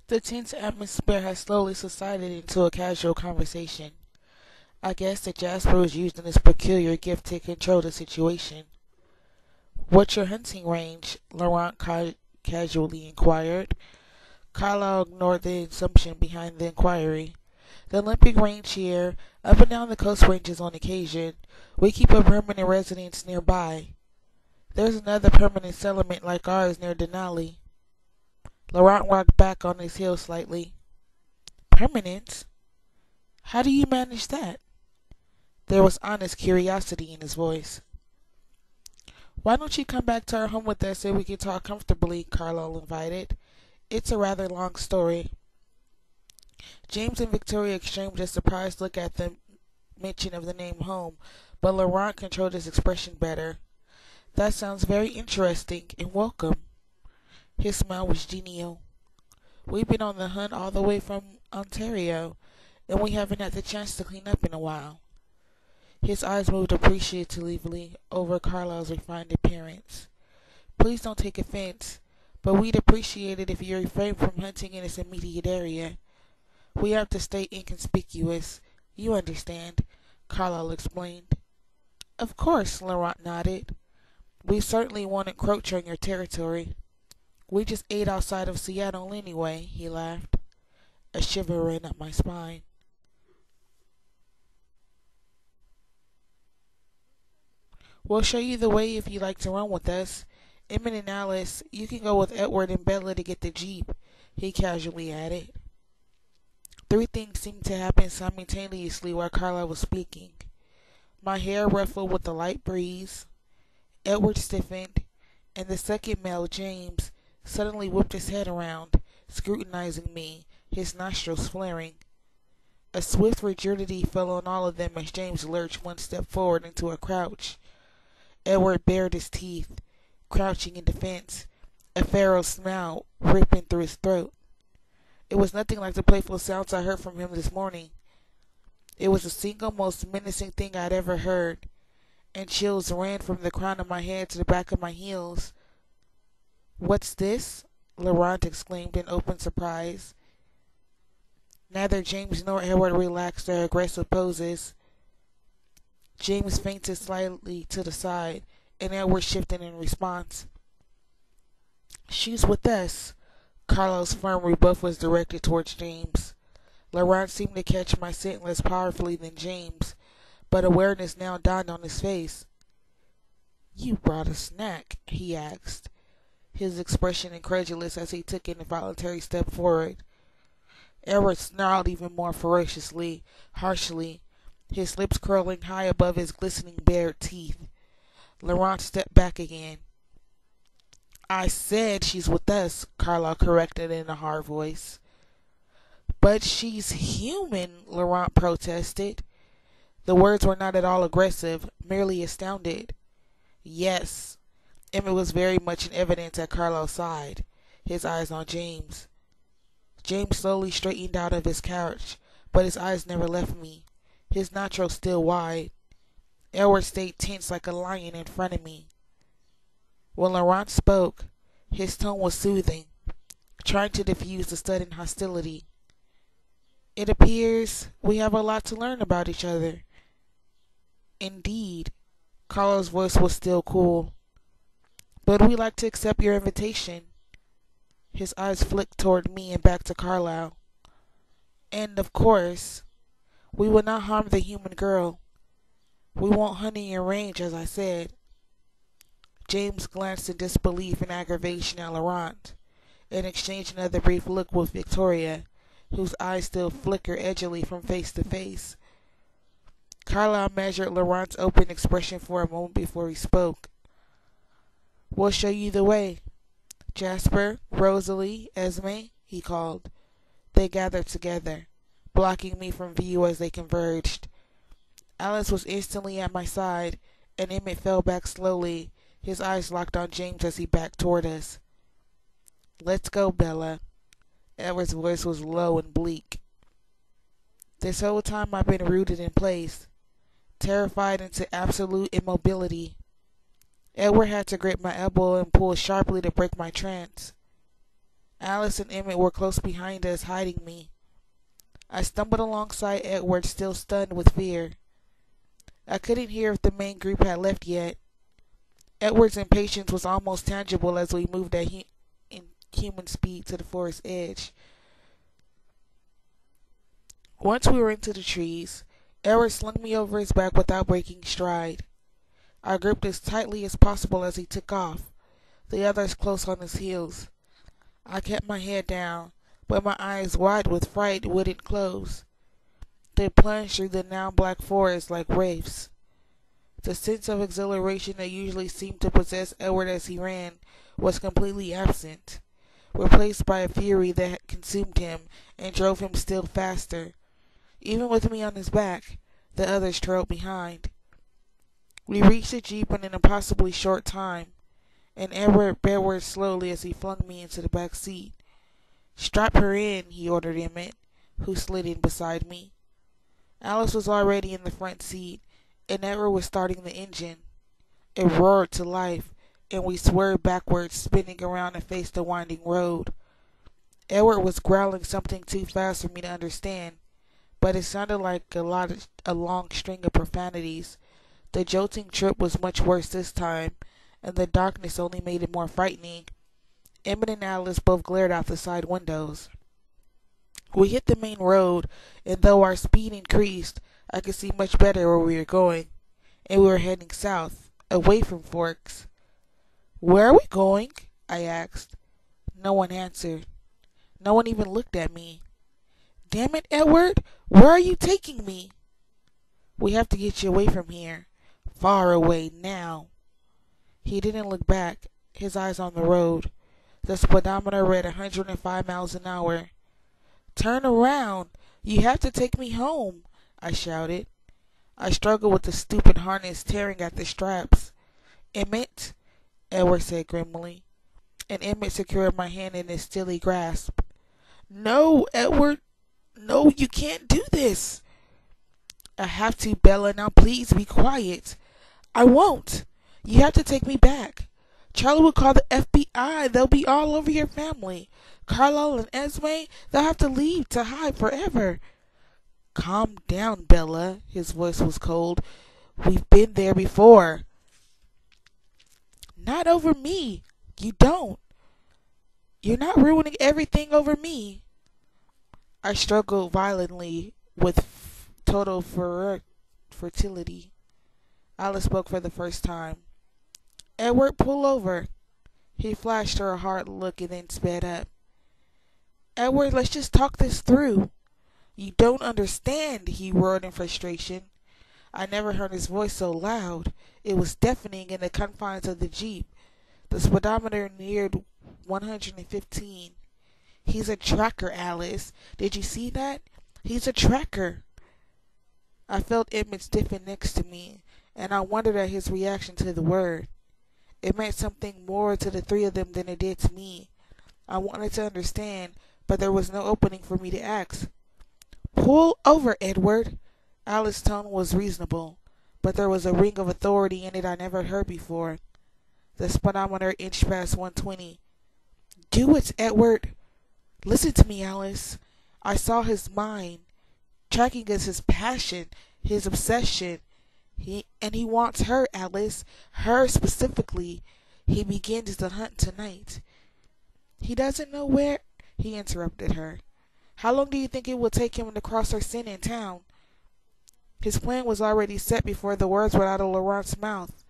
The tense atmosphere had slowly subsided into a casual conversation. I guess that Jasper was using his peculiar gift to control the situation. "What's your hunting range?" Laurent casually inquired. Carlyle ignored the assumption behind the inquiry. "The Olympic range here, up and down the coast ranges on occasion. We keep a permanent residence nearby. There's another permanent settlement like ours near Denali." Laurent rocked back on his heel slightly. "Permanent? How do you manage that?" There was honest curiosity in his voice. "Why don't you come back to our home with us so we can talk comfortably?" Carlo invited. "It's a rather long story." James and Victoria exchanged a surprised look at the mention of the name home, but Laurent controlled his expression better. "That sounds very interesting, and welcome." His smile was genial. "We've been on the hunt all the way from Ontario, and we haven't had the chance to clean up in a while." His eyes moved appreciatively over Carlyle's refined appearance. "Please don't take offense, but we'd appreciate it if you refrain from hunting in this immediate area. We have to stay inconspicuous. You understand," Carlyle explained. "Of course," Laurent nodded. "We certainly won't encroach on your territory. We just ate outside of Seattle anyway," he laughed. A shiver ran up my spine. "We'll show you the way if you'd like to run with us. Emmett and Alice, you can go with Edward and Bella to get the Jeep," he casually added. Three things seemed to happen simultaneously while Carla was speaking. My hair ruffled with the light breeze. Edward stiffened, and the second male, James, suddenly whipped his head around, scrutinizing me, his nostrils flaring. A swift rigidity fell on all of them as James lurched one step forward into a crouch. Edward bared his teeth, crouching in defense, a feral smile ripping through his throat. It was nothing like the playful sounds I heard from him this morning. It was the single most menacing thing I'd ever heard, and chills ran from the crown of my head to the back of my heels. "What's this?" Laurent exclaimed in open surprise. Neither James nor Edward relaxed their aggressive poses. James fainted slightly to the side, and Edward shifted in response. "She's with us." Carlo's firm rebuff was directed towards James. Laurent seemed to catch my scent less powerfully than James, but awareness now dawned on his face. "You brought a snack?" he asked, his expression incredulous as he took an involuntary step forward. Edward snarled even more ferociously, harshly, his lips curling high above his glistening bared teeth. Laurent stepped back again. "I said she's with us," Carla corrected in a hard voice. "But she's human," Laurent protested. The words were not at all aggressive, merely astounded. "Yes." Emmett was very much in evidence at Carlo's side, his eyes on James. James slowly straightened out of his couch, but his eyes never left me, his nostrils still wide. Edward stayed tense like a lion in front of me. When Laurent spoke, his tone was soothing, trying to diffuse the sudden hostility. "It appears we have a lot to learn about each other." "Indeed." Carlo's voice was still cool. "But we'd like to accept your invitation." His eyes flicked toward me and back to Carlyle. "And, of course, we will not harm the human girl. We won't hunt in your range, as I said." James glanced in disbelief and aggravation at Laurent, and exchanged another brief look with Victoria, whose eyes still flickered edgily from face to face. Carlyle measured Laurent's open expression for a moment before he spoke. "We'll show you the way. Jasper, Rosalie, Esme," he called. They gathered together, blocking me from view as they converged. Alice was instantly at my side, and Emmett fell back slowly, his eyes locked on James as he backed toward us. "Let's go, Bella." Edward's voice was low and bleak. "This whole time I've been rooted in place, terrified into absolute immobility. Edward had to grip my elbow and pull sharply to break my trance. Alice and Emmett were close behind us, hiding me. I stumbled alongside Edward, still stunned with fear. I couldn't hear if the main group had left yet. Edward's impatience was almost tangible as we moved at human speed to the forest edge. Once we were into the trees, Edward slung me over his back without breaking stride. I gripped as tightly as possible as he took off, the others close on his heels. I kept my head down, but my eyes wide with fright wouldn't close. They plunged through the now black forest like wraiths. The sense of exhilaration that usually seemed to possess Edward as he ran was completely absent, replaced by a fury that consumed him and drove him still faster. Even with me on his back, the others trailed behind. We reached the jeep in an impossibly short time, and Edward backward slowly as he flung me into the back seat. "Strap her in," he ordered Emmett, who slid in beside me. Alice was already in the front seat, and Edward was starting the engine. It roared to life, and we swerved backwards, spinning around and faced the winding road. Edward was growling something too fast for me to understand, but it sounded like a long string of profanities. The jolting trip was much worse this time, and the darkness only made it more frightening. Emmett and Alice both glared out the side windows. We hit the main road, and though our speed increased, I could see much better where we were going, and we were heading south, away from Forks. "Where are we going?" I asked. No one answered. No one even looked at me. "Damn it, Edward, where are you taking me?" "We have to get you away from here. Far away, now." He didn't look back, his eyes on the road. The speedometer read 105 miles an hour. "Turn around! You have to take me home!" I shouted. I struggled with the stupid harness tearing at the straps. "Emmett," Edward said grimly, and Emmett secured my hand in his steely grasp. "No, Edward! No, you can't do this!" "I have to, Bella. Now please be quiet." "I won't. You have to take me back. Charlie will call the FBI. They'll be all over your family. Carlisle and Esme, they'll have to leave to hide forever." "Calm down, Bella." His voice was cold. "We've been there before." "Not over me. You don't. You're not ruining everything over me." I struggled violently with total fertility. Alice spoke for the first time. "Edward, pull over." He flashed her a hard look and then sped up. "Edward, let's just talk this through." "You don't understand," he roared in frustration. I never heard his voice so loud. It was deafening in the confines of the jeep. The speedometer neared 115. "He's a tracker, Alice. Did you see that? He's a tracker." I felt Emmett stiffen next to me, and I wondered at his reaction to the word. It meant something more to the three of them than it did to me. I wanted to understand, but there was no opening for me to ask. "Pull over, Edward." Alice's tone was reasonable, but there was a ring of authority in it I never heard before. The speedometer inched past 120. "Do it, Edward." "Listen to me, Alice." I saw his mind. Tracking is his passion, his obsession. He wants her, Alice. Her specifically. He begins the hunt tonight. "He doesn't know where—" He interrupted her. "How long do you think it will take him to cross our scent in town?" His plan was already set before the words were out of Laurent's mouth.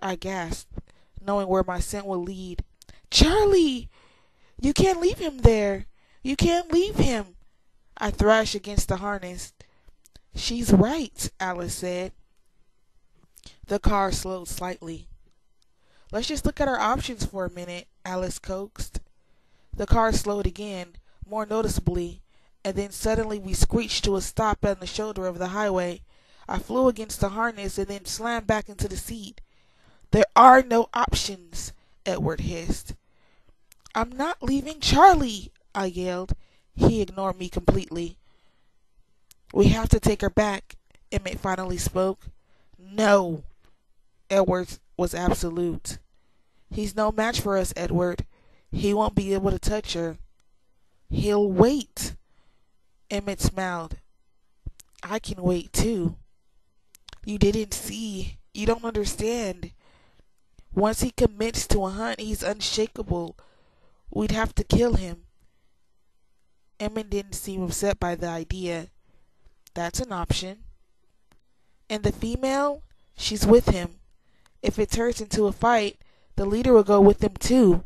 I gasped, knowing where my scent would lead. "Charlie! You can't leave him there! You can't leave him!" I thrashed against the harness. "She's right," Alice said. The car slowed slightly. "Let's just look at our options for a minute," Alice coaxed. The car slowed again, more noticeably, and then suddenly we screeched to a stop on the shoulder of the highway. I flew against the harness and then slammed back into the seat. "There are no options," Edward hissed. "I'm not leaving Charlie," I yelled. He ignored me completely. "We have to take her back," Emmett finally spoke. "No." Edward was absolute. "He's no match for us, Edward. He won't be able to touch her. He'll wait. Emmett smiled. I can wait too. You didn't see. You don't understand. Once he commits to a hunt, he's unshakable. We'd have to kill him. Emmett didn't seem upset by the idea. That's an option. And the female? She's with him. If it turns into a fight, the leader will go with him too.